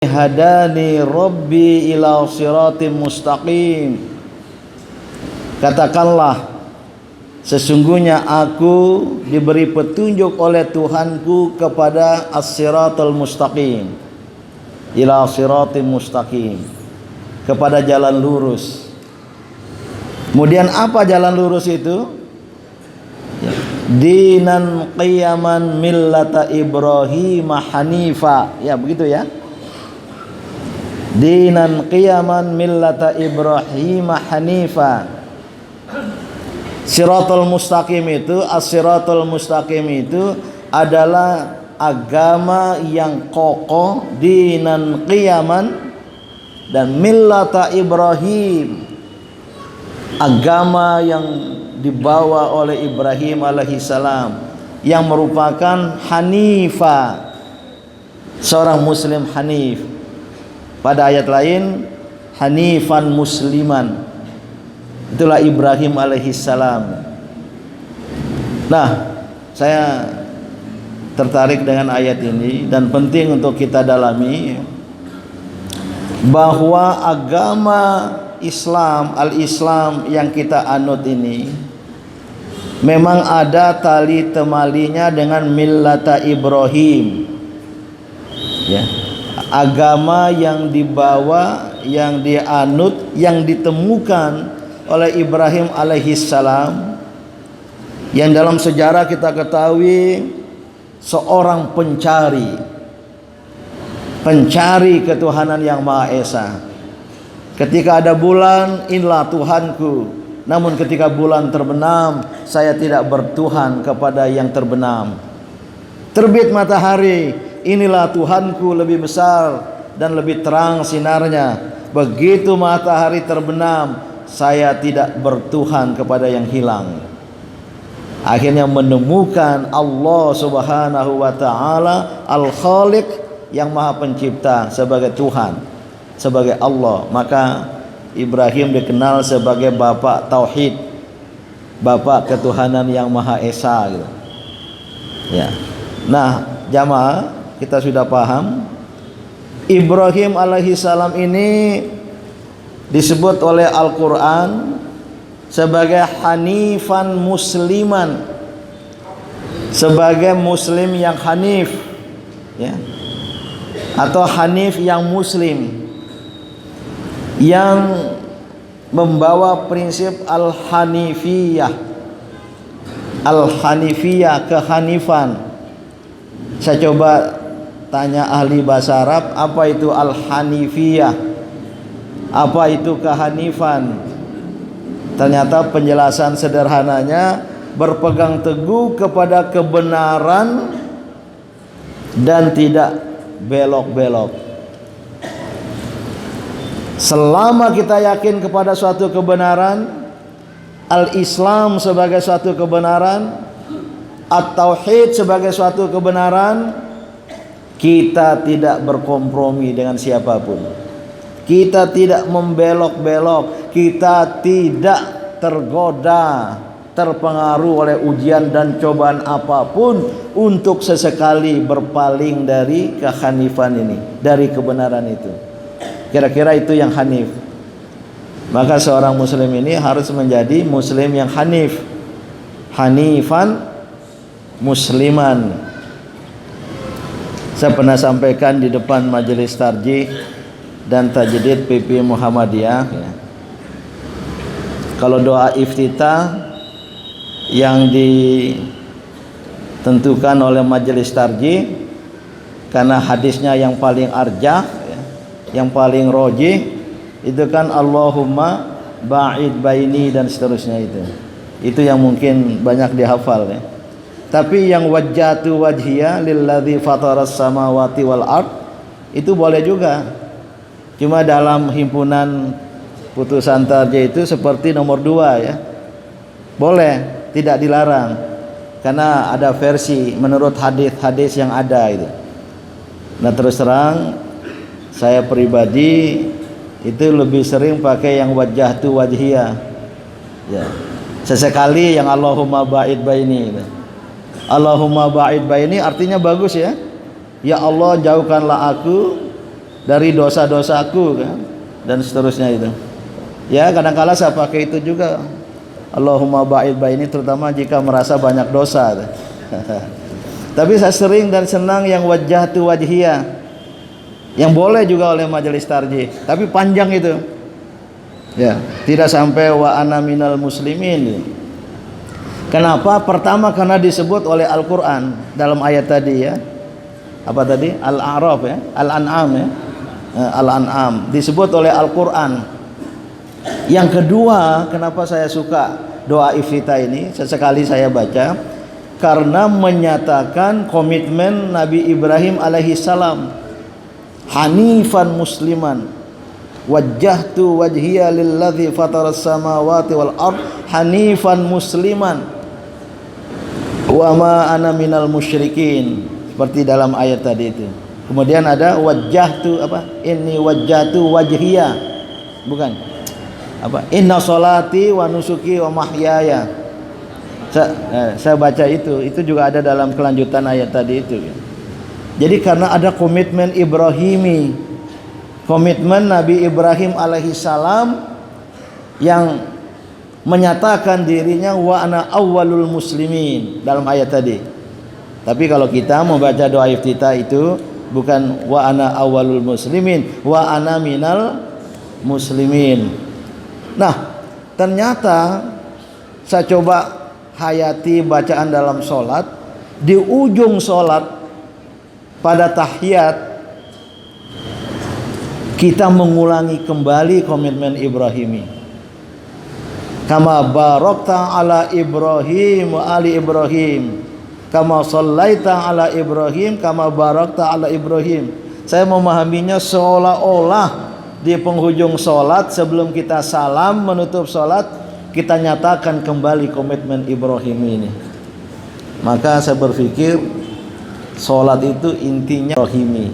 hadani rabbi ila siratim mustaqim. Katakanlah, sesungguhnya aku diberi petunjuk oleh Tuhanku kepada as-siratal mustaqim, ila siratim mustaqim, kepada jalan lurus. Kemudian apa jalan lurus itu? Dinan qiyaman millata Ibrahim hanifa. Ya begitu ya. Dinan qiyaman millata Ibrahim hanifa. Siratul mustaqim itu, as-siratul mustaqim itu adalah agama yang kokoh, dinan qiyaman, dan millata Ibrahim, agama yang dibawa oleh Ibrahim alaihissalam, yang merupakan hanifa, seorang muslim hanif. Pada ayat lain, hanifan musliman, itulah Ibrahim alaihissalam. Nah, saya tertarik dengan ayat ini dan penting untuk kita dalami bahwa agama Islam, al-Islam yang kita anut ini memang ada tali temalinya dengan millata Ibrahim, ya, agama yang dibawa, yang dianut, yang ditemukan oleh Ibrahim alaihissalam, yang dalam sejarah kita ketahui seorang pencari ketuhanan yang Maha Esa. Ketika ada bulan, inilah Tuhanku. Namun ketika bulan terbenam, saya tidak bertuhan kepada yang terbenam. Terbit matahari, inilah Tuhanku, lebih besar dan lebih terang sinarnya. Begitu matahari terbenam, saya tidak bertuhan kepada yang hilang. Akhirnya menemukan Allah subhanahu wa ta'ala Al-Khaliq, yang Maha Pencipta, sebagai Tuhan, sebagai Allah. Maka Ibrahim dikenal sebagai bapak tauhid, bapak ketuhanan yang Maha Esa gitu. Ya. Nah, jamaah, kita sudah paham Ibrahim alaihissalam ini disebut oleh Al-Quran sebagai hanifan musliman, sebagai muslim yang hanif, ya, atau hanif yang muslim, yang membawa prinsip al-hanifiyah, kehanifan. Saya coba tanya ahli bahasa Arab, apa itu al-hanifiyah, apa itu kehanifan? Ternyata penjelasan sederhananya, berpegang teguh kepada kebenaran dan tidak belok-belok. Selama kita yakin kepada suatu kebenaran, al-Islam sebagai suatu kebenaran, at-tauhid sebagai suatu kebenaran, kita tidak berkompromi dengan siapapun. Kita tidak membelok-belok, kita tidak tergoda, terpengaruh oleh ujian dan cobaan apapun untuk sesekali berpaling dari kehanifan ini, dari kebenaran itu. Kira-kira itu yang hanif. Maka seorang muslim ini harus menjadi muslim yang hanif, hanifan musliman. Saya pernah sampaikan di depan majelis tarjih dan tajdid PP Muhammadiyah, ya. Kalau doa iftitah yang ditentukan oleh majelis tarjih, karena hadisnya yang paling arjah, yang paling rojih, itu kan Allahumma ba'id baini dan seterusnya. Itu yang mungkin banyak dihafal, ya. Tapi yang wajjatu wajhiya lilladzi fataras samawati wal ard, itu boleh juga. Cuma dalam himpunan putusan tarjih itu seperti nomor 2, ya. Boleh, tidak dilarang, karena ada versi menurut hadis-hadis yang ada itu. Nah, terus terang saya pribadi itu lebih sering pakai yang wajjahtu wajhiyah, ya. Sesekali yang Allahumma ba'id baini. Allahumma ba'id baini artinya bagus, ya. Ya Allah, jauhkanlah aku dari dosa-dosaku kan, dan seterusnya itu. Ya, kadang-kala saya pakai itu juga. Allahumma ba'id baini, terutama jika merasa banyak dosa. Tapi saya sering dan senang yang wajjahtu wajhiyah, yang boleh juga oleh majelis tarjih, tapi panjang itu. Ya, tidak sampai wa ana minal muslimin. Kenapa? Pertama karena disebut oleh Al-Qur'an dalam ayat tadi ya. Apa tadi? Al-A'raf ya, Al-An'am ya. Al-An'am disebut oleh Al-Qur'an. Yang kedua, kenapa saya suka doa iftitah ini? Sesekali saya baca karena menyatakan komitmen Nabi Ibrahim alaihi salam, hanifan musliman, wajjahtu wajhiya lilladzi fataras samawati wal ard hanifan musliman wa ma ana minal musyrikin, seperti dalam ayat tadi itu. Kemudian ada wajjahtu apa? Inni wajjahtu wajhiya, bukan apa? Inna sholati wa nusuki wa mahyaya. Saya baca itu juga ada dalam kelanjutan ayat tadi itu. Jadi karena ada komitmen Ibrahimi, komitmen Nabi Ibrahim alaihi salam yang menyatakan dirinya wa ana awwalul muslimin dalam ayat tadi. Tapi kalau kita membaca doa iftitah itu bukan wa ana awwalul muslimin, wa ana minal muslimin. Nah, ternyata saya coba hayati bacaan dalam sholat, di ujung sholat pada tahiyat kita mengulangi kembali komitmen Ibrahimi. Kama barakta ala Ibrahim wa ali Ibrahim, kama shallaita ala Ibrahim, kama barakta ala Ibrahim. Saya memahaminya seolah-olah di penghujung sholat sebelum kita salam menutup sholat kita nyatakan kembali komitmen Ibrahim ini. Maka saya berpikir sholat itu intinya Ibrahimi,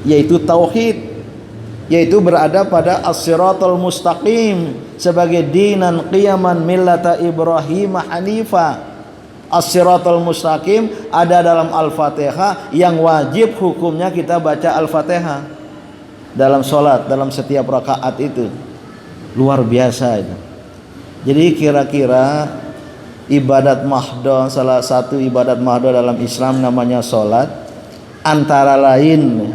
yaitu tauhid, yaitu berada pada as-siratal mustaqim sebagai dinan qiyaman millata Ibrahim hanifa. As-siratal mustaqim ada dalam Al-Fatihah, yang wajib hukumnya kita baca Al-Fatihah dalam sholat, dalam setiap rakaat itu. Luar biasa itu. Jadi kira-kira ibadat mahdoh, salah satu ibadat mahdoh dalam Islam namanya sholat, antara lain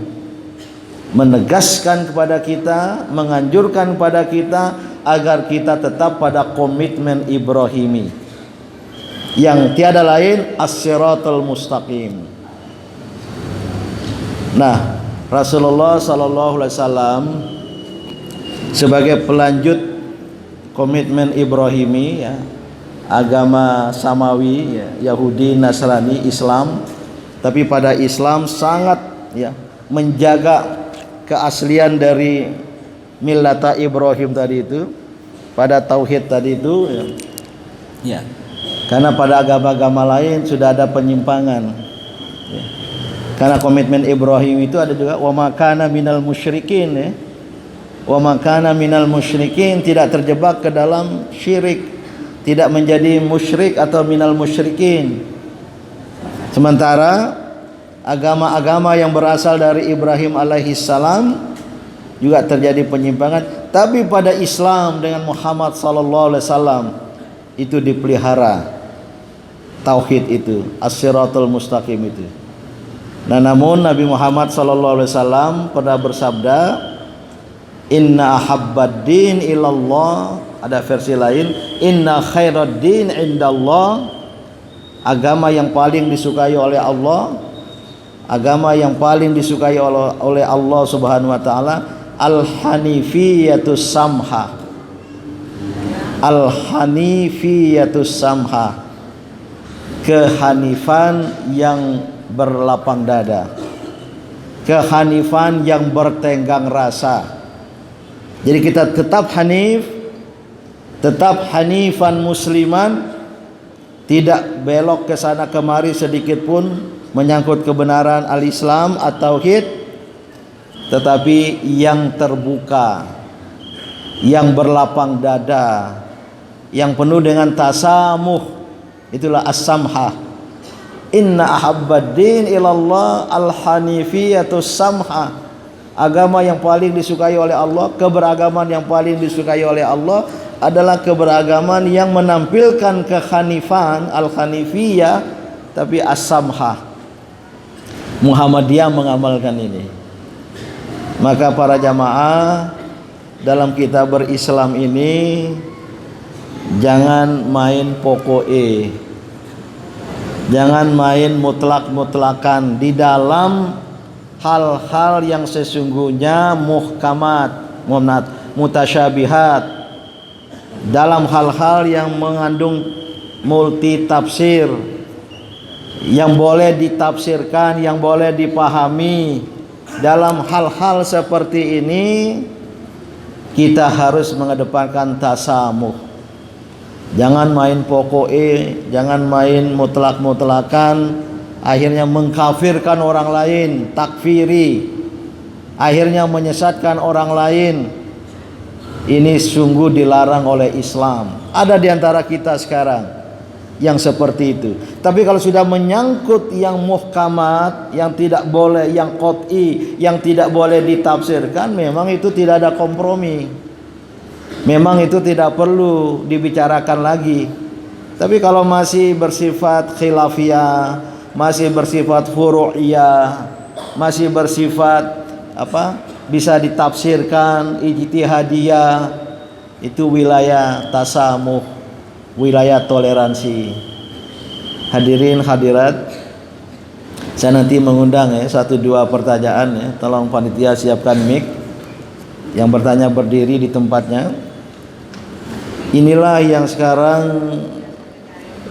menegaskan kepada kita, menganjurkan kepada kita agar kita tetap pada komitmen Ibrahimi yang tiada lain as-siratal mustaqim. Nah, Rasulullah sallallahu alaihi wasallam sebagai pelanjut komitmen Ibrahimi ya, agama samawi ya, Yahudi, Nasrani, Islam, tapi pada Islam sangat ya menjaga keaslian dari millata Ibrahim tadi itu, pada tauhid tadi itu ya. Karena pada agama-agama lain sudah ada penyimpangan ya. Karena komitmen Ibrahim itu ada juga wa makana minal musyrikin ya. Wa makana minal musyrikin, tidak terjebak ke dalam syirik, tidak menjadi musyrik atau minal musyrikin. Sementara agama-agama yang berasal dari Ibrahim alaihi salam juga terjadi penyimpangan, tapi pada Islam dengan Muhammad sallallahu alaihi wasallam itu dipelihara tauhid itu, as-siratal mustaqim itu. Nah, namun Nabi Muhammad sallallahu alaihi wasallam pernah bersabda, inna ahabbad din ilallah, ada versi lain, inna khairad din indallah, agama yang paling disukai oleh Allah, agama yang paling disukai oleh Allah Subhanahu wa taala, al-hanifiyatus samha. Al-hanifiyatus samha, kehanifan yang berlapang dada, kehanifan yang bertenggang rasa. Jadi kita tetap hanif, tetap hanifan musliman, tidak belok ke sana kemari sedikit pun menyangkut kebenaran al-Islam atau tauhid, tetapi yang terbuka, yang berlapang dada, yang penuh dengan tasamuh, itulah as-samha. Inna ahabbad din ilallah al-hanifiyatus samha. Agama yang paling disukai oleh Allah, keberagaman yang paling disukai oleh Allah adalah keberagaman yang menampilkan kehanifan, al-hanifiyah, tapi as-samhah. Muhammadiyah mengamalkan ini. Maka para jamaah dalam kita berislam ini jangan main pokoe, jangan main mutlak-mutlakan di dalam hal-hal yang sesungguhnya muhkamat, mutasyabihat, dalam hal-hal yang mengandung multi tafsir, yang boleh ditafsirkan, yang boleh dipahami. Dalam hal-hal seperti ini kita harus mengedepankan tasamuh. Jangan main pokoe, jangan main mutlak-mutlakan, akhirnya mengkafirkan orang lain, takfiri, akhirnya menyesatkan orang lain. Ini sungguh dilarang oleh Islam. Ada di antara kita sekarang yang seperti itu. Tapi kalau sudah menyangkut yang muhkamat, yang tidak boleh, yang qat'i, yang tidak boleh ditafsirkan, memang itu tidak ada kompromi. Memang itu tidak perlu dibicarakan lagi. Tapi kalau masih bersifat khilafiyah, masih bersifat furu'iyah, masih bersifat bisa ditafsirkan ijtihadiyah, itu wilayah tasamuh, wilayah toleransi. Hadirin hadirat, saya nanti mengundang 1-2 pertanyaan ya. Tolong panitia siapkan mic. Yang bertanya berdiri di tempatnya. Inilah yang sekarang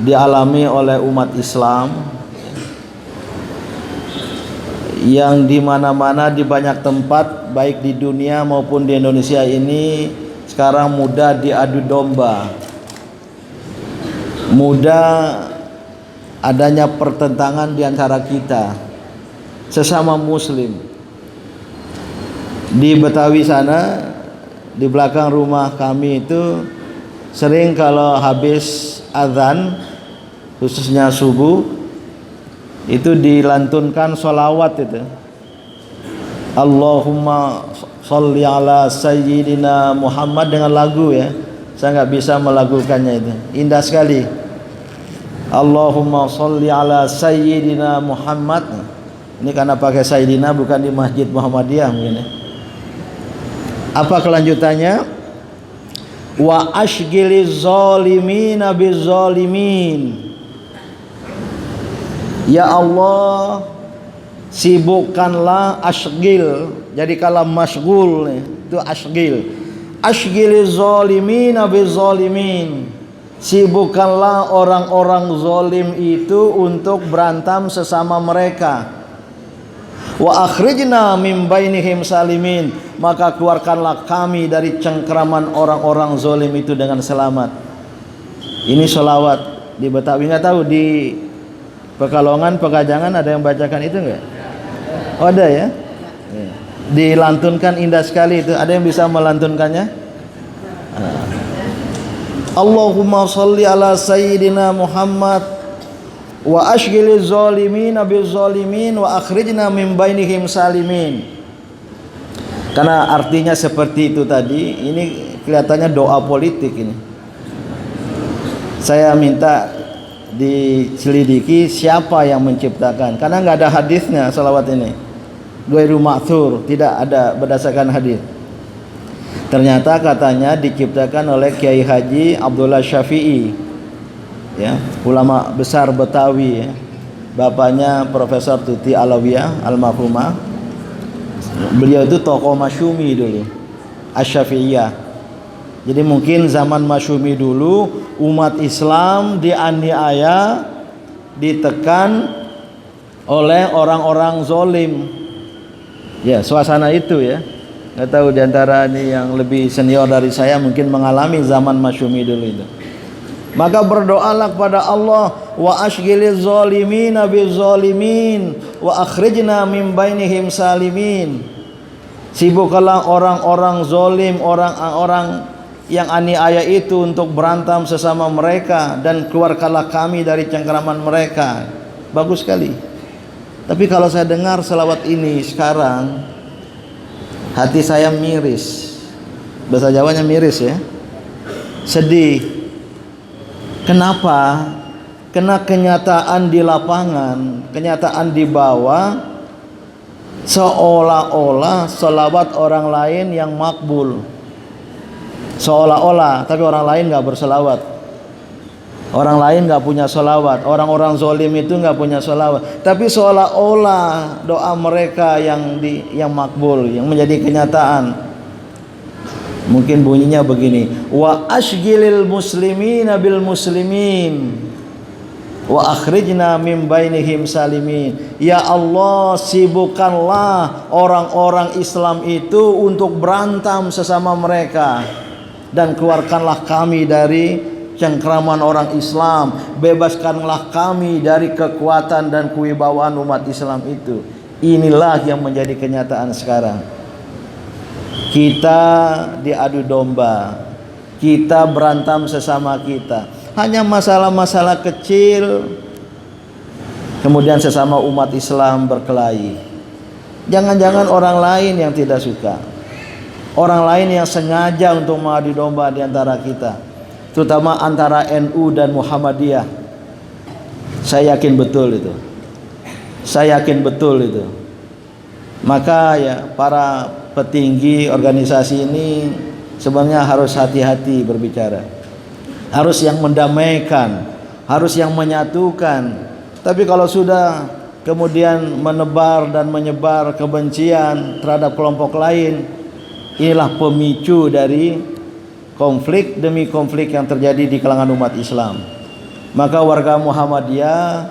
dialami oleh umat Islam, yang di mana-mana, di banyak tempat, baik di dunia maupun di Indonesia ini sekarang mudah diadu domba, mudah adanya pertentangan di antara kita sesama muslim. Di Betawi sana, di belakang rumah kami itu sering kalau habis azan, khususnya subuh, itu dilantunkan sholawat itu. Allahumma sholli ala sayyidina Muhammad dengan lagu ya. Saya nggak bisa melakukannya itu. Indah sekali. Allahumma sholli ala sayyidina Muhammad. Ini karena pakai sayyidina, bukan di Masjid Muhammadiyah mungkin ya. Apa kelanjutannya? Wa ashghiliz zalimina bizzalimin. Ya Allah, sibukkanlah ashghil. Jadi kalau masyghul itu ashghil. Ashghiliz zalimina bizzalimin. Sibukkanlah orang-orang zalim itu untuk berantem sesama mereka. Wa akhrijna min bainihim salimin. Maka keluarkanlah kami dari cengkeraman orang-orang zalim itu dengan selamat. Ini sholawat di Betawi. Nggak tahu di Pekalongan, Pekajangan ada yang bacakan itu enggak? Oh, ada ya? Dilantunkan indah sekali itu. Ada yang bisa melantunkannya? Allahumma sholli ala sayyidina Muhammad wa ashghiliz zalimina bizzalimin wa akhrijna min bainihim salimin. Karena artinya seperti itu tadi, ini kelihatannya doa politik ini. Saya minta diselidiki siapa yang menciptakan, karena nggak ada hadisnya salawat ini. Ghairu ma'thur, tidak ada berdasarkan hadis. Ternyata katanya diciptakan oleh Kiai Haji Abdullah Syafi'i, ya, ulama besar Betawi ya. Bapaknya Profesor Tuti Alawiyah almarhumah. Beliau itu tokoh Masyumi dulu, Asy-Syafi'iyah. Jadi mungkin zaman Masyumi dulu umat Islam dianiaya, ditekan oleh orang-orang zolim. Ya, suasana itu ya. Nggak tahu diantara ini yang lebih senior dari saya mungkin mengalami zaman Masyumi dulu itu. Maka berdoalah kepada Allah, wa ashghiliz zalimina bizzalimin wa akhrijna min bainihim salimin. Sibukkanlah orang-orang zalim, orang-orang yang aniaya itu untuk berantem sesama mereka, dan keluarkanlah kami dari cengkeraman mereka. Bagus sekali. Tapi kalau saya dengar selawat ini sekarang, Hati saya miris. Bahasa Jawanya miris ya. Sedih. Kenapa? Karena kenyataan di lapangan, kenyataan di bawah, seolah-olah selawat orang lain yang makbul. Seolah-olah, tapi orang lain nggak berselawat. Orang lain nggak punya selawat. Orang-orang zolim itu nggak punya selawat. Tapi seolah-olah doa mereka yang makbul, yang menjadi kenyataan. Mungkin bunyinya begini: wa ashghilil muslimina bil muslimin wa akhrijna min bainihim salimin. Ya Allah, sibukkanlah orang-orang Islam itu untuk berantam sesama mereka, dan keluarkanlah kami dari cengkraman orang Islam, bebaskanlah kami dari kekuatan dan kewibawaan umat Islam itu. Inilah yang menjadi kenyataan sekarang. Kita diadu domba, kita berantam sesama kita, hanya masalah-masalah kecil, kemudian sesama umat Islam berkelahi. Jangan-jangan orang lain yang tidak suka, orang lain yang sengaja untuk mengadu domba di antara kita, terutama antara NU dan Muhammadiyah. Saya yakin betul itu. Saya yakin betul itu. Maka ya, para petinggi organisasi ini sebenarnya harus hati-hati berbicara. Harus yang mendamaikan, harus yang menyatukan. Tapi kalau sudah kemudian menebar dan menyebar kebencian terhadap kelompok lain, inilah pemicu dari konflik demi konflik yang terjadi di kalangan umat Islam. Maka warga Muhammadiyah,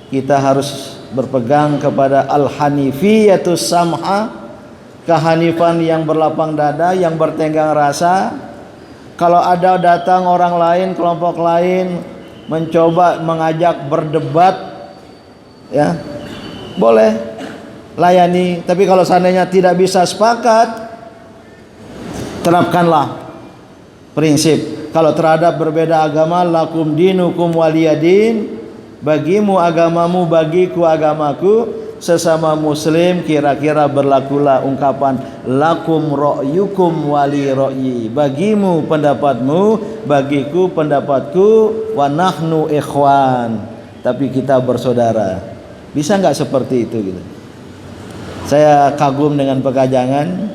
kita harus berpegang kepada al-hanifiyatus samha, kehanifan yang berlapang dada, yang bertenggang rasa. Kalau ada datang orang lain, kelompok lain mencoba mengajak berdebat, ya boleh layani. Tapi kalau seandainya tidak bisa sepakat, terapkanlah prinsip, kalau terhadap berbeda agama, lakum dinukum waliyadin, bagimu agamamu, bagiku agamaku. Sesama muslim kira-kira berlakulah ungkapan lakum ra'yukum wali ra'yi, bagimu pendapatmu, bagiku pendapatku, wa nahnu ikhwan, tapi kita bersaudara. Bisa nggak seperti itu gitu? Saya kagum dengan Pekajangan,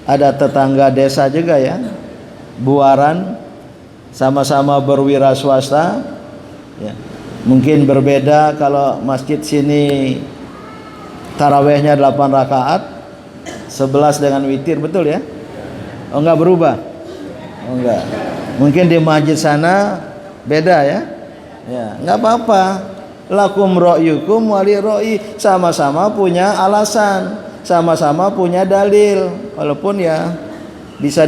ada tetangga desa juga ya, Buaran, sama-sama berwira swasta ya. Mungkin berbeda, kalau masjid sini tarawehnya 8 rakaat, 11 dengan witir, betul ya? Oh, enggak berubah? Oh, enggak. Mungkin di masjid sana beda ya? Ya, enggak apa-apa. Lakum ra'yukum wali ra'yi, sama-sama punya alasan, sama-sama punya dalil, walaupun ya bisa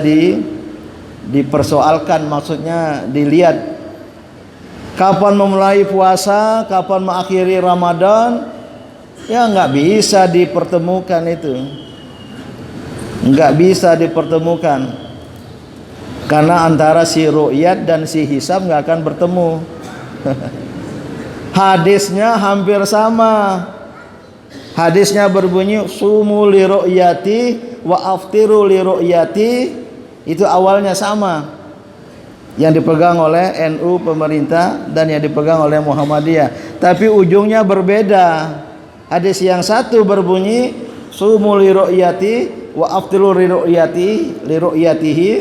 dipersoalkan, maksudnya dilihat kapan memulai puasa, kapan mengakhiri Ramadan. Ya nggak bisa dipertemukan itu, nggak bisa dipertemukan, karena antara si ru'yat dan si hisab nggak akan bertemu. Hadisnya hampir sama. Hadisnya berbunyi sumu li ru'yati wa aftiru li ru'yati. Itu awalnya sama, yang dipegang oleh NU pemerintah dan yang dipegang oleh Muhammadiyah, tapi ujungnya berbeda. Hadis yang satu berbunyi sumu li ru'yati wa aftiru li ru'yatihi,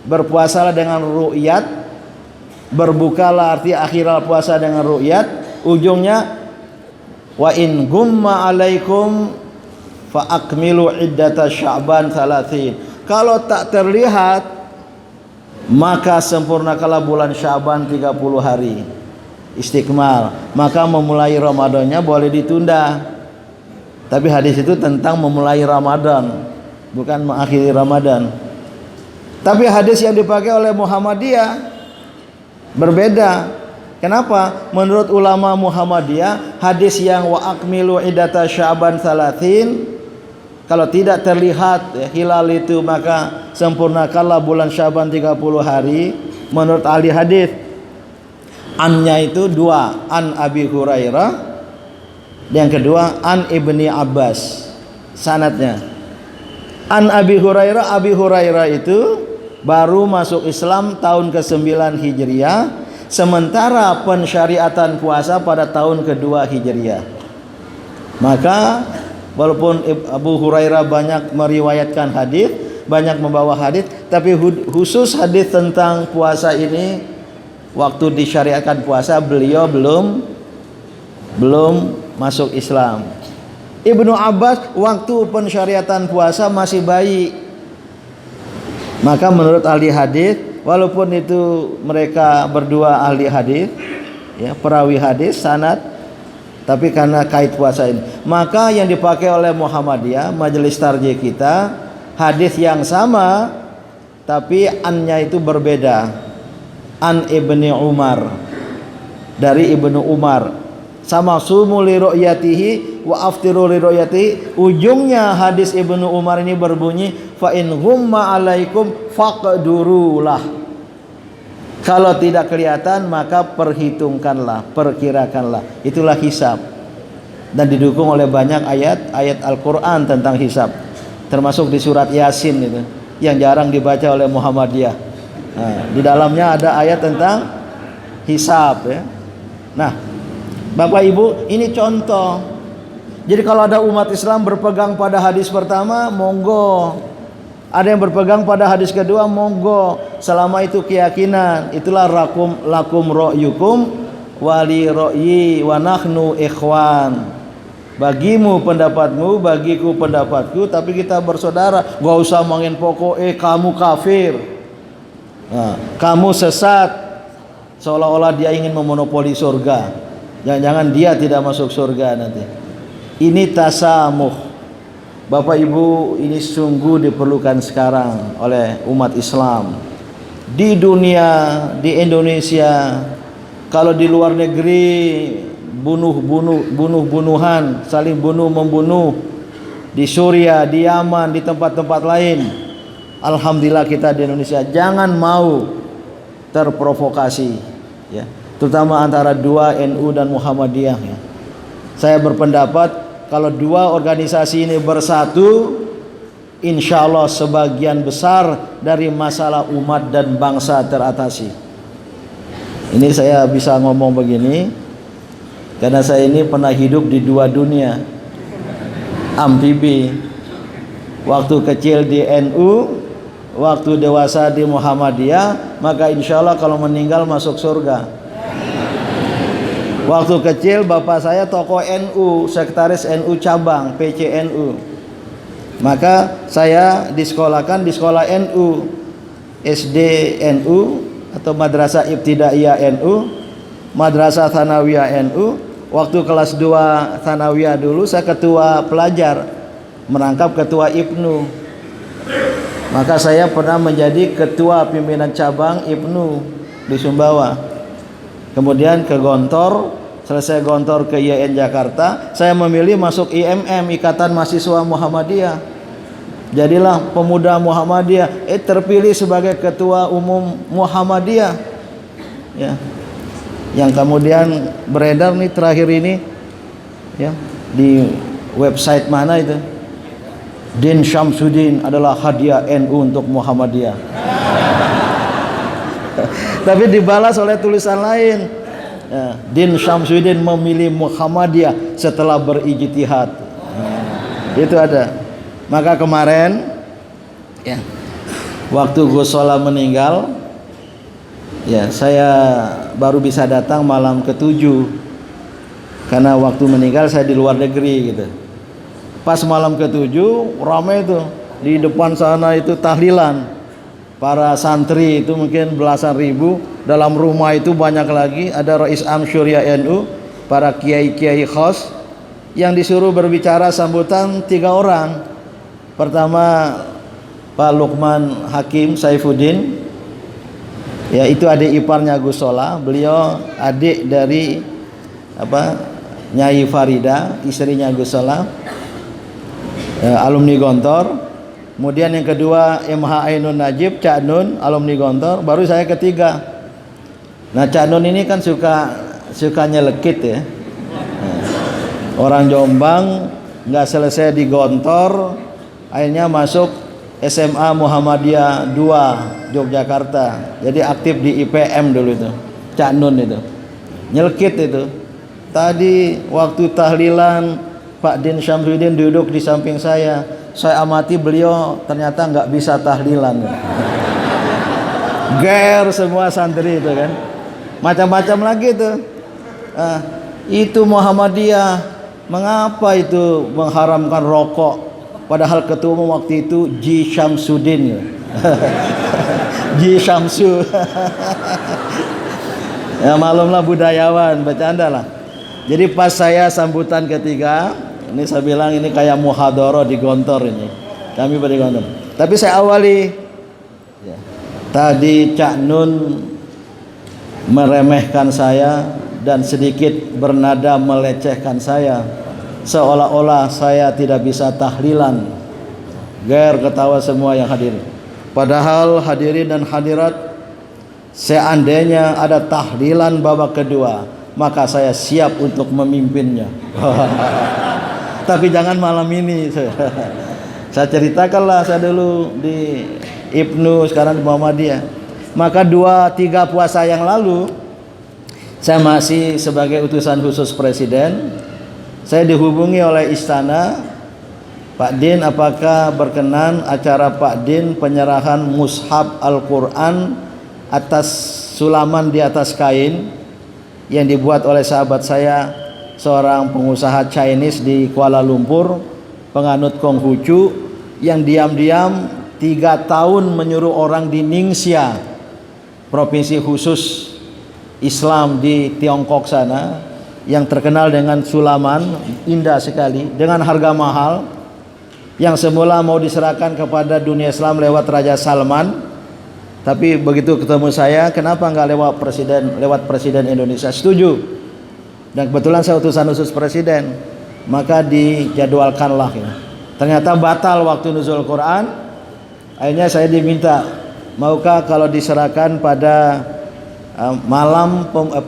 berpuasalah dengan ru'yat, berbukalah arti akhiral puasa dengan ru'yat. Ujungnya wa in gumma alaikum fa akmilu iddata sya'ban 30. Kalau tak terlihat, maka sempurnakanlah bulan Sya'ban 30 hari. Istiqmal. Maka memulai Ramadannya boleh ditunda. Tapi hadis itu tentang memulai Ramadan, bukan mengakhiri Ramadan. Tapi hadis yang dipakai oleh Muhammadiyah berbeda. Kenapa? Menurut ulama Muhammadiyah, hadis yang wa akmilu iddata Sya'ban 30, kalau tidak terlihat ya, hilal itu, maka sempurnakanlah bulan Sya'ban 30 hari. Menurut ahli hadis, annya itu dua, an Abi Hurairah, yang kedua an Ibni Abbas sanadnya. An Abi Hurairah itu baru masuk Islam tahun ke-9 Hijriah, sementara pensyariatan puasa pada tahun kedua Hijriah. Maka walaupun Abu Hurairah banyak meriwayatkan hadis, banyak membawa hadis, tapi khusus hadis tentang puasa ini, waktu disyariatkan puasa beliau belum masuk Islam. Ibnu Abbas waktu pensyariatan puasa masih bayi. Maka menurut ahli hadis, walaupun itu mereka berdua ahli hadis, ya, perawi hadis sanad, tapi karena kait puasa ini, maka yang dipakai oleh Muhammadiyah, majelis tarjih kita, hadis yang sama tapi annya itu berbeda. An Ibni Umar, dari Ibnu Umar, sama sumu li ru'yatihi wa aftiru li ru'yatihi. Ujungnya hadis Ibnu Umar ini berbunyi, fa in ghumma alaikum faqdurulah. Kalau tidak kelihatan maka perhitungkanlah, perkirakanlah. Itulah hisab. Dan didukung oleh banyak ayat Al-Qur'an tentang hisab. Termasuk di surat Yasin itu, yang jarang dibaca oleh Muhammadiyah. Nah, di dalamnya ada ayat tentang hisab, ya. Nah, Bapak Ibu, ini contoh. Jadi kalau ada umat Islam berpegang pada hadis pertama, monggo. Ada yang berpegang pada hadis kedua, monggo. Selama itu keyakinan, itulah lakum ra'yukum wali ra'yi wa nahnu ikhwan. Bagimu pendapatmu, bagiku pendapatku, tapi kita bersaudara. Gak usah mangin pokok, kamu kafir, nah, kamu sesat, seolah-olah dia ingin memonopoli surga. Jangan-jangan dia tidak masuk surga nanti. Ini tasamuh. Bapak Ibu, ini sungguh diperlukan sekarang oleh umat Islam di dunia, di Indonesia. Kalau di luar negeri bunuh-bunuhan, saling bunuh-membunuh, di Suriah, di Yaman, di tempat-tempat lain. Alhamdulillah kita di Indonesia jangan mau terprovokasi, ya, terutama antara dua NU dan Muhammadiyah, ya. Saya berpendapat kalau dua organisasi ini bersatu, insya Allah sebagian besar dari masalah umat dan bangsa teratasi. Ini saya bisa ngomong begini karena saya ini pernah hidup di dua dunia, amfibi. Waktu kecil di NU, waktu dewasa di Muhammadiyah, maka insya Allah kalau meninggal masuk surga. Waktu kecil bapak saya tokoh NU, sekretaris NU cabang PCNU. Maka saya disekolahkan di sekolah NU, SD NU atau Madrasah Ibtidaiyah NU, Madrasah Tsanawiyah NU. Waktu kelas 2 Tsanawiyah dulu saya ketua pelajar, merangkap ketua IPNU. Maka saya pernah menjadi ketua pimpinan cabang IPNU di Sumbawa. Kemudian ke Gontor, selesai Gontor ke IAIN Jakarta, saya memilih masuk IMM, Ikatan Mahasiswa Muhammadiyah. Jadilah pemuda Muhammadiyah, terpilih sebagai ketua umum Muhammadiyah, ya. Yang kemudian beredar nih terakhir ini, ya, di website mana itu, Din Syamsuddin adalah hadiah NU untuk Muhammadiyah. Tapi dibalas oleh tulisan lain, ya, Din Syamsuddin memilih Muhammadiyah setelah berijtihad. Itu ada. Maka kemarin, ya, waktu Gus Solah meninggal, ya, saya baru bisa datang malam ke-7 karena waktu meninggal saya di luar negeri gitu. Pas malam ke-7 ramai itu di depan sana itu tahlilan. Para santri itu mungkin belasan ribu, dalam rumah itu banyak lagi, ada Rais Am Syuriah NU, para kiai-kiai khos yang disuruh berbicara sambutan 3 orang. Pertama Pak Lukman Hakim Saifuddin, ya, itu adik iparnya Gus Solah, beliau adik dari Nyai Farida, istrinya Gus Solah, alumni Gontor. Kemudian yang kedua MH Ainun Najib, Cak Nun, alumni Gontor. Baru saya ketiga. Nah, Cak Nun ini kan suka nyelekit, ya. Orang Jombang nggak selesai di Gontor akhirnya masuk SMA Muhammadiyah 2 Yogyakarta. Jadi aktif di IPM dulu itu, Cak Nun itu. Nyelkit itu. Tadi waktu tahlilan Pak Din Syamsuddin duduk di samping saya amati beliau ternyata nggak bisa tahlilan. Ger semua santri itu kan. Macam-macam lagi tuh. Itu Muhammadiyah, mengapa itu mengharamkan rokok? Padahal ketua umum waktu itu Ji Syamsuddin ya. Ji Syamsu. Ya malumlah budayawan, bercanda lah. Jadi pas saya sambutan ketiga, ini saya bilang ini kayak muhadharah di Gontor ini. Kami pada Gontor. Tapi saya awali ya. Tadi Cak Nun meremehkan saya dan sedikit bernada melecehkan saya, seolah-olah saya tidak bisa tahlilan. Ger ketawa semua yang hadir. Padahal hadirin dan hadirat, seandainya ada tahlilan babak kedua, maka saya siap untuk memimpinnya. Tapi jangan malam ini. Saya ceritakanlah saya dulu di Ibnu, sekarang di Muhammadiyah. Maka 2-3 puasa yang lalu saya masih sebagai utusan khusus presiden. Saya dihubungi oleh istana, Pak Din, apakah berkenan acara Pak Din penyerahan mushaf Al-Quran atas sulaman di atas kain yang dibuat oleh sahabat saya, seorang pengusaha Chinese di Kuala Lumpur, penganut Konghucu, yang diam-diam 3 tahun menyuruh orang di Ningxia, provinsi khusus Islam di Tiongkok sana, yang terkenal dengan sulaman indah sekali dengan harga mahal, yang semula mau diserahkan kepada dunia Islam lewat Raja Salman, tapi begitu ketemu saya, kenapa nggak lewat presiden Indonesia? Setuju. Dan kebetulan saya utusan khusus presiden, maka dijadwalkanlah ya. Ternyata batal waktu nuzul Quran. Akhirnya saya diminta, maukah kalau diserahkan pada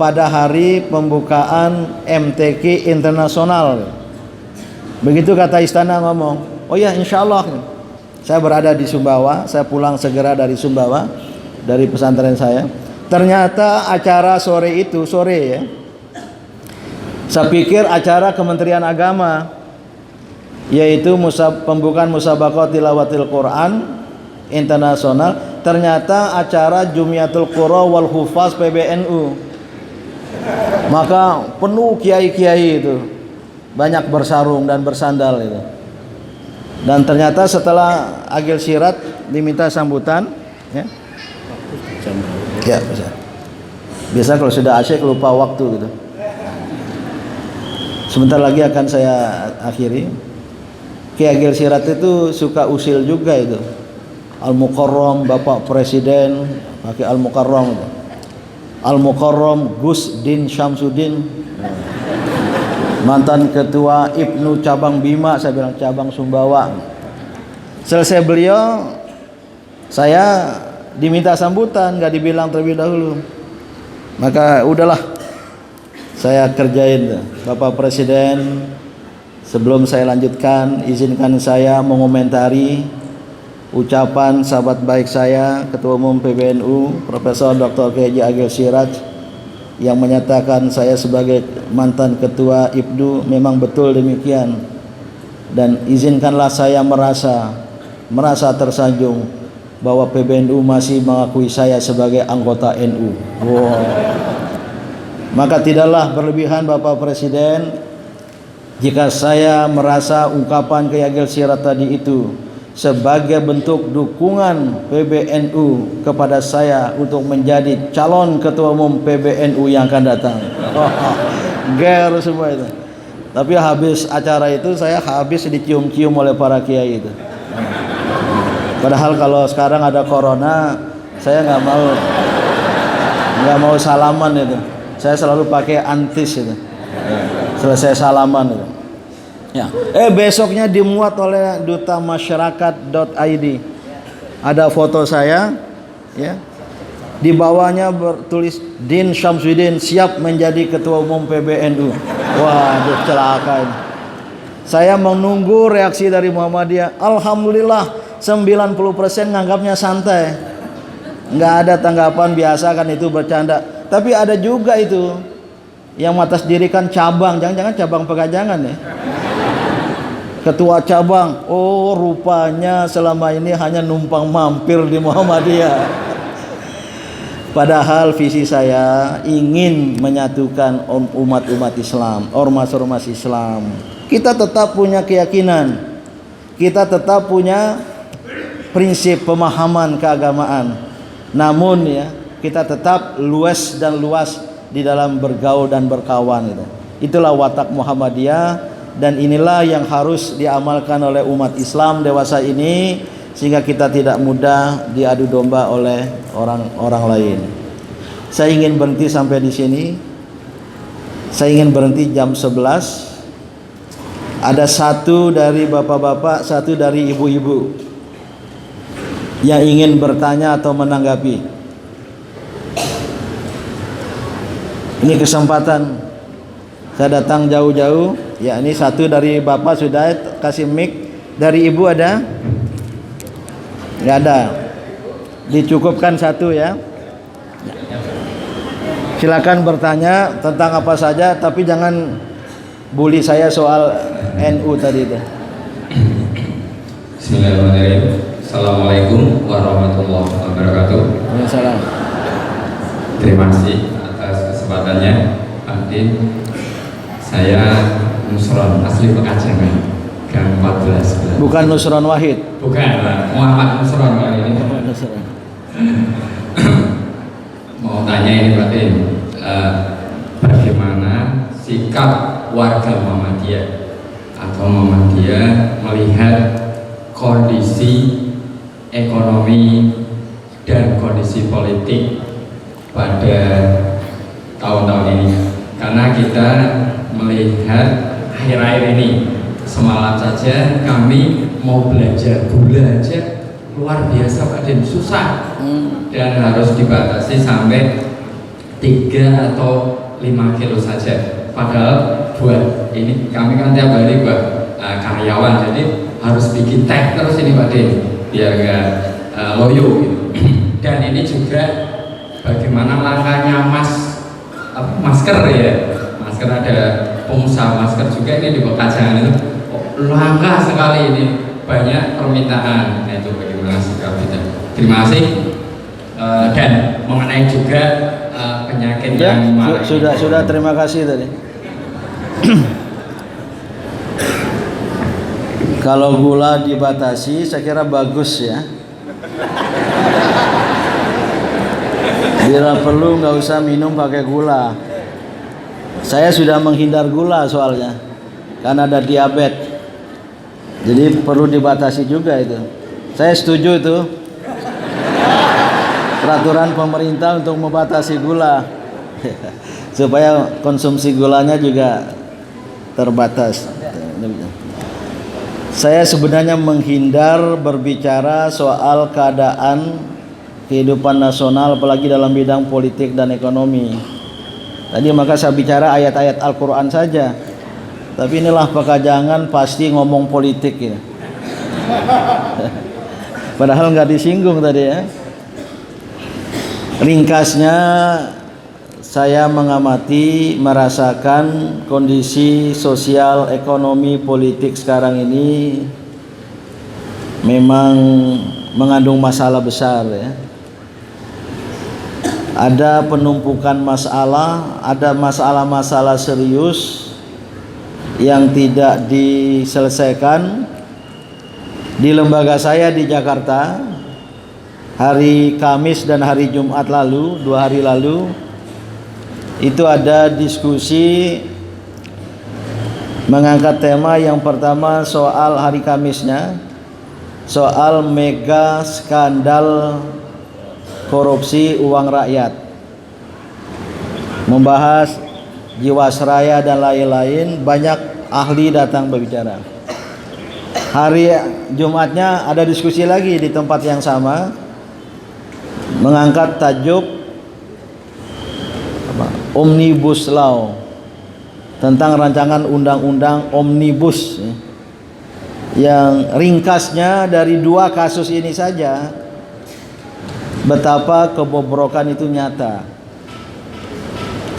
pada hari pembukaan MTQ internasional. Begitu kata istana ngomong, oh ya insya Allah. Saya berada di Sumbawa, saya pulang segera dari Sumbawa, dari pesantren saya. Ternyata acara sore itu, sore ya, saya pikir acara Kementerian Agama, yaitu pembukaan musabaqah tilawatil Quran internasional. Ternyata acara Jumiatul Qura wal Hufaz PBNU. Maka penuh kiai-kiai itu, banyak bersarung dan bersandal itu. Dan ternyata setelah Agil Sirat diminta sambutan ya. Ya, biasa kalau sudah asyik lupa waktu gitu. Sebentar lagi akan saya akhiri. Kiai Agil Sirat itu suka usil juga itu. Al-Mukarram, Bapak Presiden pakai Al-Mukarram itu. Al-Mukarram Gus Din Syamsuddin, mantan ketua Ibnu cabang Bima, saya bilang cabang Sumbawa. Selesai beliau, saya diminta sambutan, nggak dibilang terlebih dahulu. Maka udahlah, saya kerjain. Bapak Presiden, sebelum saya lanjutkan, izinkan saya mengomentari ucapan sahabat baik saya, Ketua Umum PBNU Profesor Dr. K.J. Agil Siraj, yang menyatakan saya sebagai mantan ketua IPDU. Memang betul demikian, dan izinkanlah saya merasa tersanjung bahwa PBNU masih mengakui saya sebagai anggota NU. Wow. Maka tidaklah berlebihan Bapak Presiden jika saya merasa ungkapan Kiai Agil Siraj tadi itu sebagai bentuk dukungan PBNU kepada saya untuk menjadi calon ketua umum PBNU yang akan datang. Ger semua itu. Tapi habis acara itu saya habis dicium-cium oleh para kiai itu. Padahal kalau sekarang ada corona, saya nggak mau salaman itu. Saya selalu pakai antis itu. Selesai salaman itu. Ya. Besoknya dimuat oleh duta masyarakat.id. Ada foto saya, ya. Di bawahnya bertulis Din Syamsuddin siap menjadi ketua umum PBNU. Waduh, celaka ini. Saya menunggu reaksi dari Muhammadiyah. Alhamdulillah 90% nganggapnya santai. Nggak ada tanggapan, biasa kan itu bercanda. Tapi ada juga itu yang atas diri kan cabang, jangan-jangan cabang pegajangan ya. Ketua cabang, oh rupanya selama ini hanya numpang mampir di Muhammadiyah. Padahal visi saya ingin menyatukan umat-umat Islam, ormas-ormas Islam. Kita tetap punya keyakinan, kita tetap punya prinsip pemahaman keagamaan. Namun ya, kita tetap luas di dalam bergaul dan berkawan gitu. Itulah watak Muhammadiyah, dan inilah yang harus diamalkan oleh umat Islam dewasa ini, sehingga kita tidak mudah diadu domba oleh orang-orang lain. Saya ingin berhenti sampai di sini. Saya ingin berhenti jam 11. Ada satu dari bapak-bapak, satu dari ibu-ibu yang ingin bertanya atau menanggapi. Ini kesempatan. Saya datang jauh-jauh. Ya, ini satu dari bapak sudah kasih mic. Dari ibu ada? Nggak ada. Dicukupkan satu ya. Silakan bertanya tentang apa saja, tapi jangan bully saya soal NU tadi itu. Bismillahirrahmanirrahim. Assalamualaikum warahmatullahi wabarakatuh. Waalaikumsalam. Terima kasih atas kesempatannya, Pak Din. Saya Nusron asli Pekajangan, Gang 14. Bukan Nusron Wahid. Bukan, Muhammad Nusron kali ini. Mau tanya ini Pak Din, bagaimana sikap warga Muhammadiyah atau Muhammadiyah melihat kondisi ekonomi dan kondisi politik pada tahun-tahun ini? Karena kita melihat akhir-akhir ini, semalam saja kami mau belanja gula aja luar biasa Pak Din, susah, dan harus dibatasi sampai 3 atau 5 kilo saja. Padahal buat ini kami kan tiap hari buat karyawan, jadi harus bikin tag terus ini Pak Din biar gak loyo gitu. Dan ini juga bagaimana langkahnya masker ya, masker, ada pengusaha masker juga ini di Pekajangan itu langka sekali ini, banyak permintaan. Nah itu bagaimana sikap kita? Terima kasih. Dan mengenai juga penyakit Ya, yang sudah terima kasih tadi. Kalau gula dibatasi, saya kira bagus ya. Bila perlu nggak usah minum pakai gula. Saya sudah menghindar gula soalnya, karena ada diabetes. Jadi perlu dibatasi juga itu. Saya setuju itu. Peraturan pemerintah untuk membatasi gula supaya konsumsi gulanya juga terbatas. Saya sebenarnya menghindar berbicara soal keadaan kehidupan nasional, apalagi dalam bidang politik dan ekonomi. Tadi maka saya bicara ayat-ayat Al-Quran saja. Tapi inilah Pekajangan pasti ngomong politik ya. Padahal nggak disinggung tadi ya. Ringkasnya, saya mengamati, merasakan kondisi sosial, ekonomi, politik sekarang ini memang mengandung masalah besar ya. Ada penumpukan masalah, ada masalah-masalah serius yang tidak diselesaikan. Di lembaga saya di Jakarta, hari Kamis dan hari Jumat lalu, 2 hari lalu, itu ada diskusi mengangkat tema yang pertama soal hari Kamisnya, soal mega skandal korupsi uang rakyat, membahas Jiwasraya dan lain-lain. Banyak ahli datang berbicara. Hari Jumatnya ada diskusi lagi di tempat yang sama, mengangkat tajuk Omnibus Law, tentang rancangan undang-undang omnibus ya, yang ringkasnya dari 2 kasus ini saja betapa kebobrokan itu nyata.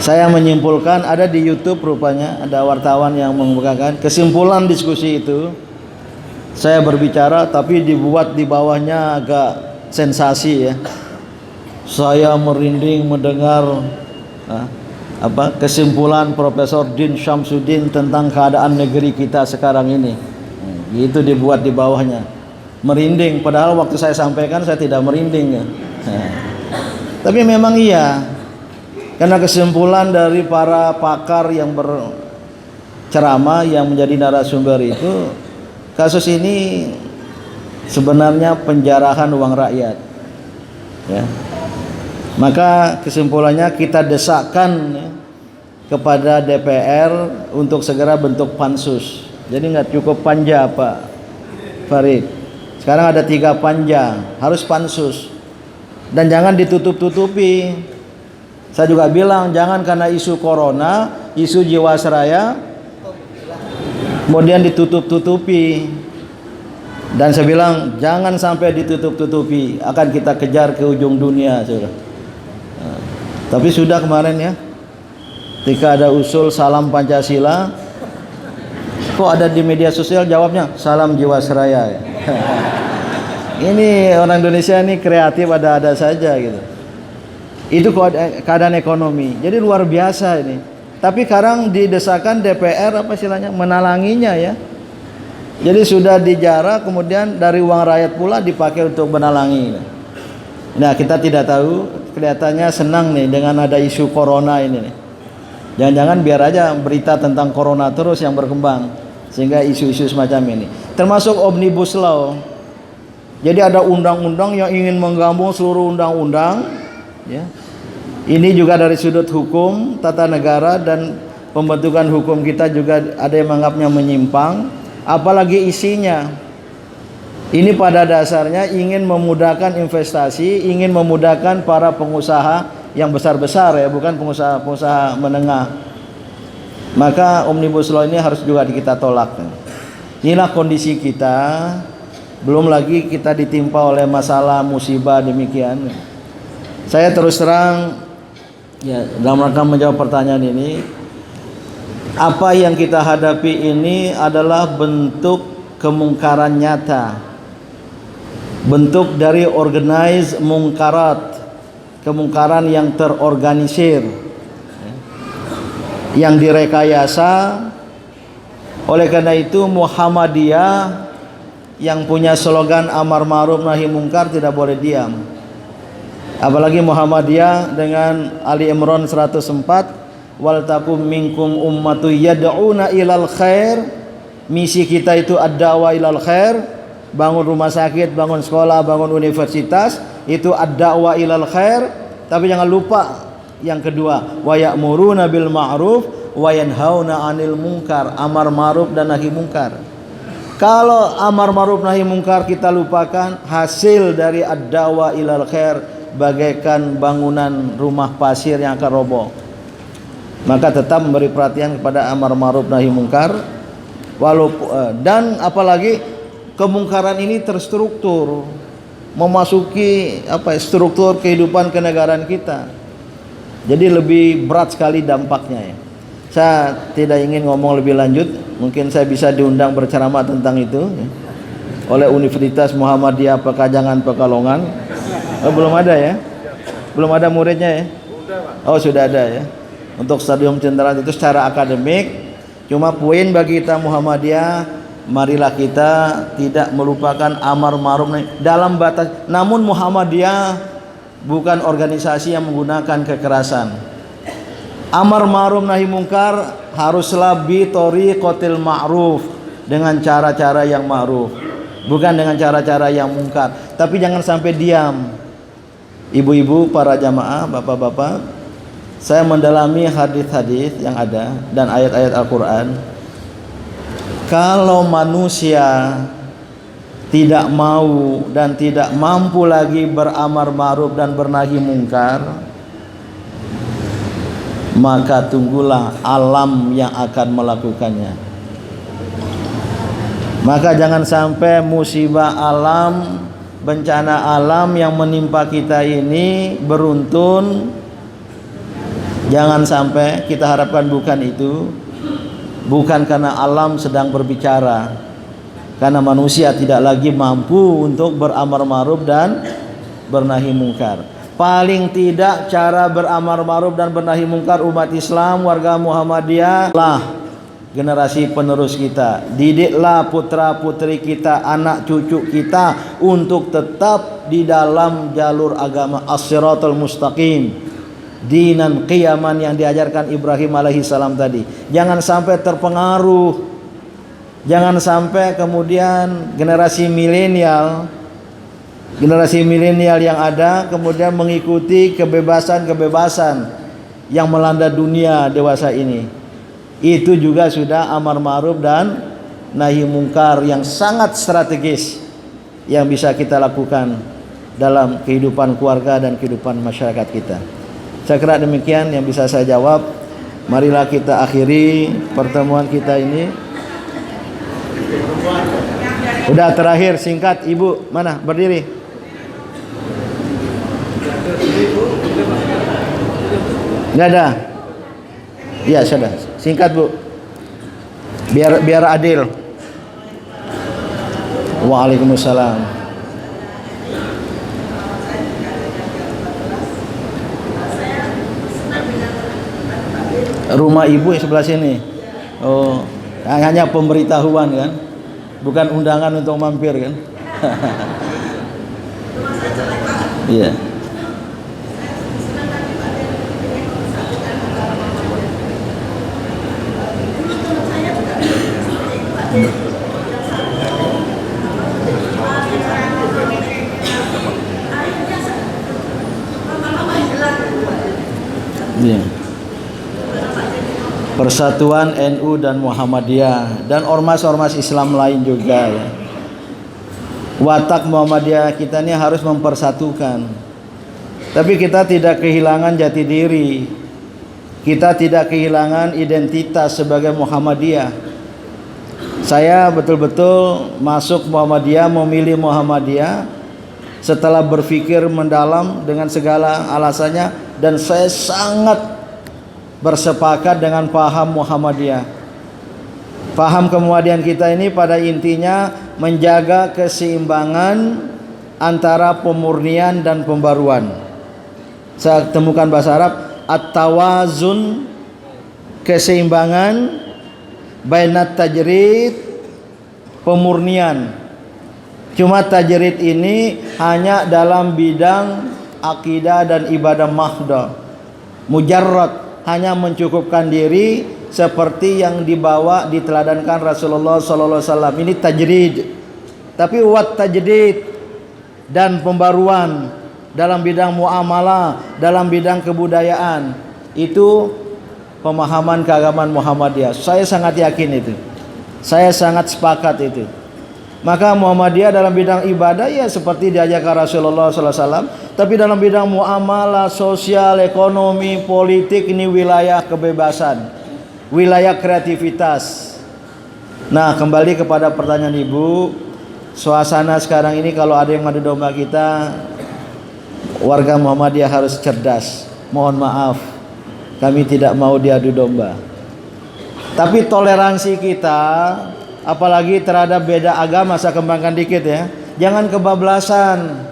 Saya menyimpulkan, ada di YouTube rupanya ada wartawan yang membukakan kesimpulan diskusi itu. Saya berbicara tapi dibuat di bawahnya agak sensasi ya. Saya merinding mendengar kesimpulan Profesor Din Syamsuddin tentang keadaan negeri kita sekarang ini. Itu dibuat di bawahnya. Merinding, padahal waktu saya sampaikan saya tidak merinding ya. Tapi memang iya, karena kesimpulan dari para pakar yang berceramah yang menjadi narasumber itu, kasus ini sebenarnya penjarahan uang rakyat ya. Maka kesimpulannya kita desakkan ya, kepada DPR untuk segera bentuk pansus. Jadi nggak cukup panja Pak Farid, sekarang ada 3 panja, harus pansus. Dan jangan ditutup-tutupi. Saya juga bilang jangan karena isu corona, isu jiwasraya kemudian ditutup-tutupi. Dan saya bilang jangan sampai ditutup-tutupi, akan kita kejar ke ujung dunia sudah. Tapi sudah kemarin ya, ketika ada usul salam Pancasila, kok ada di media sosial jawabnya salam jiwasraya ya. Ini orang Indonesia ini kreatif, ada-ada saja gitu. Itu keadaan ekonomi. Jadi luar biasa ini. Tapi sekarang didesakan DPR apa istilahnya menalanginya ya. Jadi sudah dijarah, kemudian dari uang rakyat pula dipakai untuk menalangi. Nah, kita tidak tahu, kelihatannya senang nih dengan ada isu corona ini nih. Jangan-jangan biar aja berita tentang corona terus yang berkembang, sehingga isu-isu semacam ini. Termasuk Omnibus Law. Jadi ada undang-undang yang ingin menggabung seluruh undang-undang ya. Ini juga dari sudut hukum tata negara dan pembentukan hukum kita juga ada yang menganggapnya menyimpang, apalagi isinya. Ini pada dasarnya ingin memudahkan investasi, ingin memudahkan para pengusaha yang besar-besar ya, bukan pengusaha-pengusaha menengah. Maka Omnibus Law ini harus juga kita tolak. Inilah kondisi kita. Belum lagi kita ditimpa oleh masalah musibah demikian. Saya terus terang ya, dalam rangka menjawab pertanyaan ini, apa yang kita hadapi ini adalah bentuk kemungkaran nyata, bentuk dari organized mungkarat, kemungkaran yang terorganisir, yang direkayasa. Oleh karena itu Muhammadiyah yang punya slogan amar ma'ruf nahi mungkar tidak boleh diam. Apalagi Muhammadiyah dengan Ali Imran 104, wal takum minkum ummatu yad'una ilal khair. Misi kita itu ad-da'wah ilal khair, bangun rumah sakit, bangun sekolah, bangun universitas, itu ad-da'wah ilal khair. Tapi jangan lupa yang kedua, wa ya'muruna bil ma'ruf wa yanhauna 'anil munkar, amar ma'ruf dan nahi mungkar. Kalau amar ma'ruf nahi mungkar kita lupakan, hasil dari ad-da'wah ilal khair bagaikan bangunan rumah pasir yang akan roboh. Maka tetap memberi perhatian kepada amar ma'ruf nahi mungkar, walaupun dan apalagi kemungkaran ini terstruktur, memasuki struktur kehidupan kenegaraan kita. Jadi lebih berat sekali dampaknya ya. Saya tidak ingin ngomong lebih lanjut, mungkin saya bisa diundang berceramah tentang itu ya, oleh Universitas Muhammadiyah Pekajangan Pekalongan. Belum ada ya? Belum ada muridnya ya? Oh sudah ada ya. Untuk Stadium Cendera itu secara akademik. Cuma poin bagi kita Muhammadiyah, marilah kita tidak melupakan amar ma'ruf dalam batas. Namun Muhammadiyah bukan organisasi yang menggunakan kekerasan. Amar ma'ruf nahi mungkar haruslah bi thoriqatil ma'ruf, dengan cara-cara yang ma'ruf, bukan dengan cara-cara yang mungkar. Tapi jangan sampai diam. Ibu-ibu, para jamaah, bapak-bapak, saya mendalami hadis-hadis yang ada dan ayat-ayat Al-Qur'an. Kalau manusia tidak mau dan tidak mampu lagi beramar ma'ruf dan bernahi mungkar, maka tunggulah alam yang akan melakukannya. Maka jangan sampai musibah alam, bencana alam yang menimpa kita ini beruntun. Jangan sampai kita harapkan bukan itu. Bukan karena alam sedang berbicara, karena manusia tidak lagi mampu untuk beramar ma'ruf dan bernahi mungkar. Paling tidak cara beramar ma'ruf dan bernahi mungkar umat Islam, warga Muhammadiyah lah generasi penerus kita. Didiklah putra putri kita, anak cucu kita untuk tetap di dalam jalur agama as-siratal mustaqim, dinan qiyaman yang diajarkan Ibrahim alaihissalam tadi. Jangan sampai terpengaruh, jangan sampai kemudian generasi milenial yang ada kemudian mengikuti kebebasan yang melanda dunia dewasa ini. Itu juga sudah amar ma'ruf dan nahi mungkar yang sangat strategis yang bisa kita lakukan dalam kehidupan keluarga dan kehidupan masyarakat kita. Saya kira demikian yang bisa saya jawab. Marilah kita akhiri pertemuan kita ini. Udah terakhir singkat, Ibu mana berdiri? Nggak ada. Iya sudah. Singkat Bu. Biar adil. Waalaikumsalam. Rumah ibu yang sebelah sini. Oh, hanya pemberitahuan kan, bukan undangan untuk mampir kan? Iya. Iya. Persatuan NU dan Muhammadiyah dan ormas-ormas Islam lain juga ya. Watak Muhammadiyah kita ini harus mempersatukan. Tapi kita tidak kehilangan jati diri. Kita tidak kehilangan identitas sebagai Muhammadiyah. Saya betul-betul masuk Muhammadiyah, memilih Muhammadiyah setelah berpikir mendalam dengan segala alasannya, dan saya sangat bersepakat dengan paham Muhammadiyah. Paham kemuhammadiyaan kita ini pada intinya menjaga keseimbangan antara pemurnian dan pembaruan. Saya temukan bahasa Arab at-tawazun, keseimbangan, bainat tajrid, pemurnian. Cuma tajrid ini hanya dalam bidang akidah dan ibadah mahdoh, mujarrad, hanya mencukupkan diri seperti yang dibawa diteladankan Rasulullah SAW. Ini tajrid. Tapi wat tajdid dan pembaruan dalam bidang muamalah, dalam bidang kebudayaan, itu pemahaman keagamaan Muhammadiyah. Saya sangat yakin itu. Saya sangat sepakat itu. Maka Muhammadiyah dalam bidang ibadah ya seperti diajarkan Rasulullah SAW. Tapi dalam bidang muamalah, sosial, ekonomi, politik, ini wilayah kebebasan, wilayah kreativitas. Nah, kembali kepada pertanyaan Ibu, suasana sekarang ini kalau ada yang mengadu domba kita, warga Muhammadiyah harus cerdas. Mohon maaf, kami tidak mau diadu domba. Tapi toleransi kita, apalagi terhadap beda agama, saya kembangkan dikit ya. Jangan kebablasan.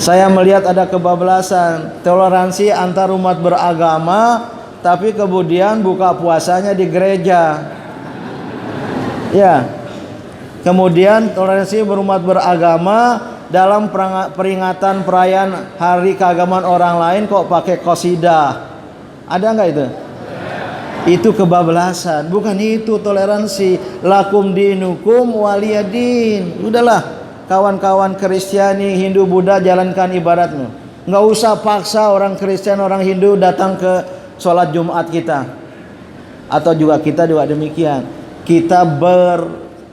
Saya melihat ada kebablasan, toleransi antar umat beragama, tapi kemudian buka puasanya di gereja. Ya. Kemudian toleransi berumat beragama dalam peringatan perayaan hari keagamaan orang lain kok pakai qasidah. Ada enggak itu? Itu kebablasan, bukan itu toleransi. Lakum dinukum waliyadin. Udahlah, kawan-kawan Kristiani, Hindu, Buddha, jalankan ibadatmu. Nggak usah paksa orang Kristen, orang Hindu datang ke sholat Jumat kita. Atau juga kita juga demikian. Kita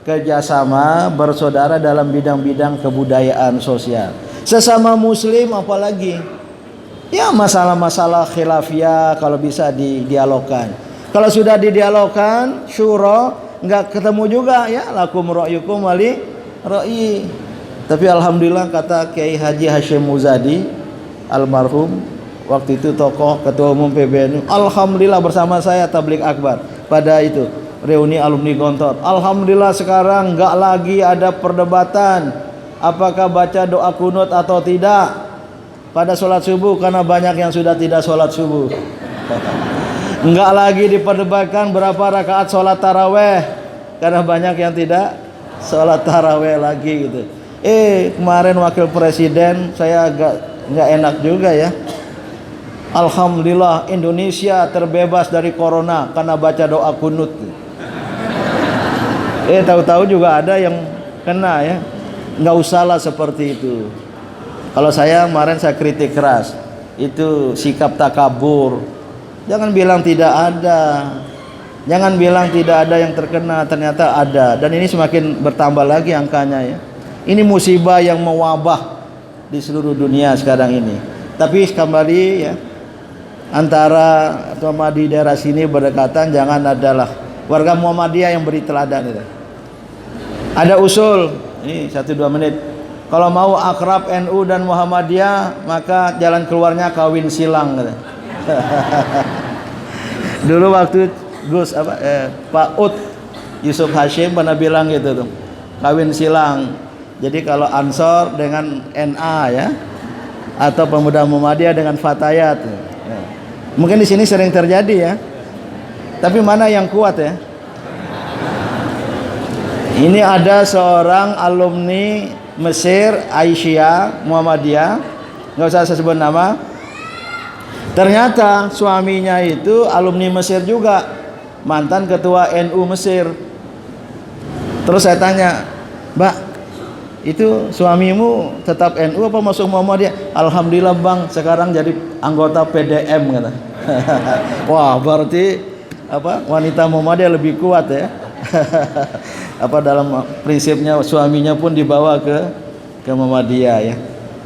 bekerjasama, bersaudara dalam bidang-bidang kebudayaan sosial. Sesama Muslim apalagi. Ya masalah-masalah khilafiyah kalau bisa didialogkan. Kalau sudah didialogkan, syura nggak ketemu juga ya lakum ra'yukum wali ra'yi. Tapi alhamdulillah kata Kiai Haji Hashim Muzadi almarhum waktu itu tokoh ketua umum PBNU, alhamdulillah bersama saya tabligh akbar pada itu reuni alumni Gontor. Alhamdulillah sekarang nggak lagi ada perdebatan apakah baca doa kunut atau tidak pada sholat subuh karena banyak yang sudah tidak sholat subuh. Enggak lagi diperdebatkan berapa rakaat sholat taraweh karena banyak yang tidak sholat taraweh lagi gitu. Kemarin wakil presiden saya agak nggak enak juga ya. Alhamdulillah Indonesia terbebas dari corona karena baca doa kunut. Tahu-tahu juga ada yang kena ya. Nggak usahlah seperti itu. Kalau saya kemarin saya kritik keras, itu sikap takabur. Jangan bilang tidak ada. Jangan bilang tidak ada yang terkena, ternyata ada. Dan ini semakin bertambah lagi angkanya ya. Ini musibah yang mewabah di seluruh dunia sekarang ini. Tapi kembali ya, antara sama di daerah sini berdekatan, jangan adalah warga Muhammadiyah yang beri teladan itu. Ada usul, ini 1-2 menit. Kalau mau akrab NU dan Muhammadiyah, maka jalan keluarnya kawin silang. Dulu waktu Pak Ut Yusuf Hashim pernah bilang gitu tuh, kawin silang. Jadi kalau Ansor dengan NA ya, atau pemuda Muhammadiyah dengan Fatayat. Ya. Mungkin di sini sering terjadi ya. Tapi mana yang kuat ya? Ini ada seorang alumni Mesir, Aisyah, Muhammadiyah, nggak usah saya sebut nama. Ternyata suaminya itu alumni Mesir juga, mantan ketua NU Mesir. Terus saya tanya, Mbak, itu suamimu tetap NU apa masuk Muhammadiyah? Alhamdulillah Bang, sekarang jadi anggota PDM kata. Wah, berarti wanita Muhammadiyah lebih kuat ya. Dalam prinsipnya suaminya pun dibawa ke Muhammadiyah ya.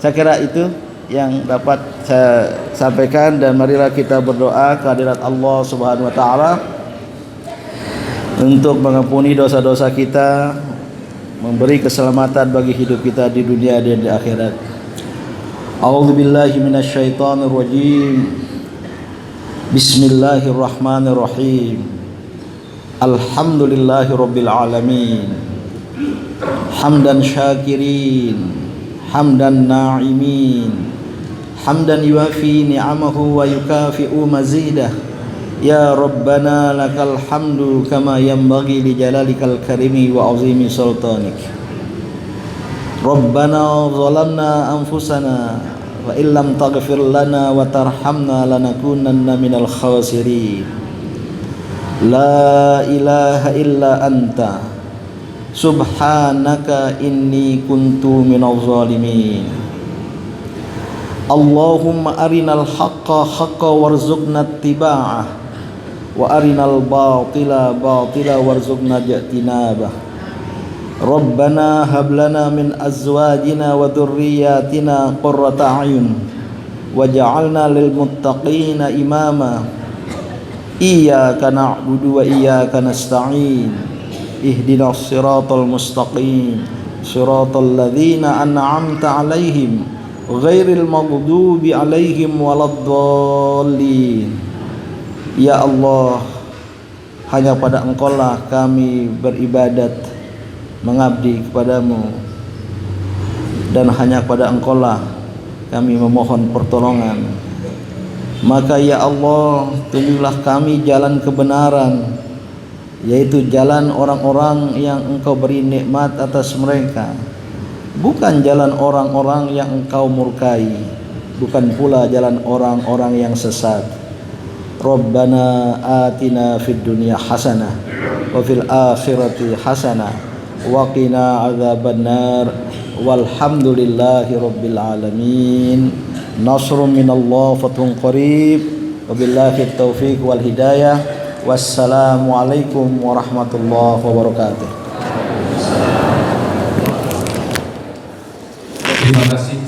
Saya kira itu yang dapat saya sampaikan, dan marilah kita berdoa kehadirat Allah Subhanahu wa taala untuk mengampuni dosa-dosa kita, memberi keselamatan bagi hidup kita di dunia dan di akhirat. A'udzubillahi minasyaitonir rajim. Bismillahirrahmanirrahim. Alhamdulillahi rabbil alamin. Hamdan syakirin, hamdan na'imin, hamdan yuafi ni'amahu wa yukafi'u mazidah. Ya Rabbana lakal hamdu kama yanbaghi li jalalikal karimi wa azimi sultanik. Rabbana zalamna anfusana wa illam taghfir lana wa tarhamna lanakunanna minal khasirin. La ilaha illa anta subhanaka inni kuntu minaz zalimin. Allahumma arinal haqqa haqqa warzuqna ittiba'ah wa arinal batila batila warzuqna ijtinabah. Rabbana hab lana min azwajina wa dhurriyyatina qurrata a'yun waj'alna lil muttaqina imama. Iyyaka na'budu wa iyyaka nasta'in. Ihdinas siratal mustaqim, siratal ladzina an'amta 'alaihim ghairil maghdubi 'alaihim waladdallin. Ya Allah, hanya pada Engkau-lah kami beribadat, mengabdi kepadamu, dan hanya pada Engkau-lah kami memohon pertolongan. Maka ya Allah, tunjuklah kami jalan kebenaran, yaitu jalan orang-orang yang Engkau beri nikmat atas mereka, bukan jalan orang-orang yang Engkau murkai, bukan pula jalan orang-orang yang sesat. Rabbana atina fid dunya hasanah wa fil akhirati hasanah wa qina adzabannar. Walhamdulillahi rabbil alamin. Nasrun minallah fathun qarib. Wabillahi taufiq wal hidayah. Wassalamualaikum warahmatullahi wabarakatuh. Terima kasih.